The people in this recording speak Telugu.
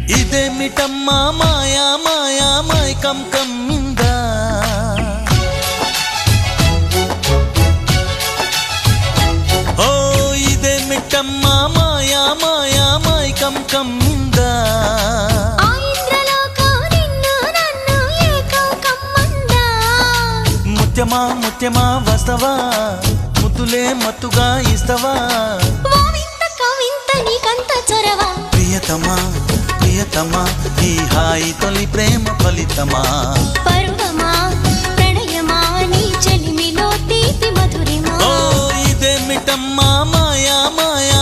ఇదేమిటమ్మా మాయా మాయా మైకం కమ్మిందా ఓ ఇదేమిటమ్మా మాయా మాయా మైకం కమ్మిందా ముత్యమా ముత్యమా వస్తవా ముద్దులే మత్తుగా ఇస్తవా ప్రియతమా ప్రియతమా ఈ హాయి తొలి ప్రేమ ఫలితమా పరువమా ప్రణయమా నీ చెలిమిలో తీపి మధురిమా ఓ ఇదేమిటమ్మా మాయా మాయా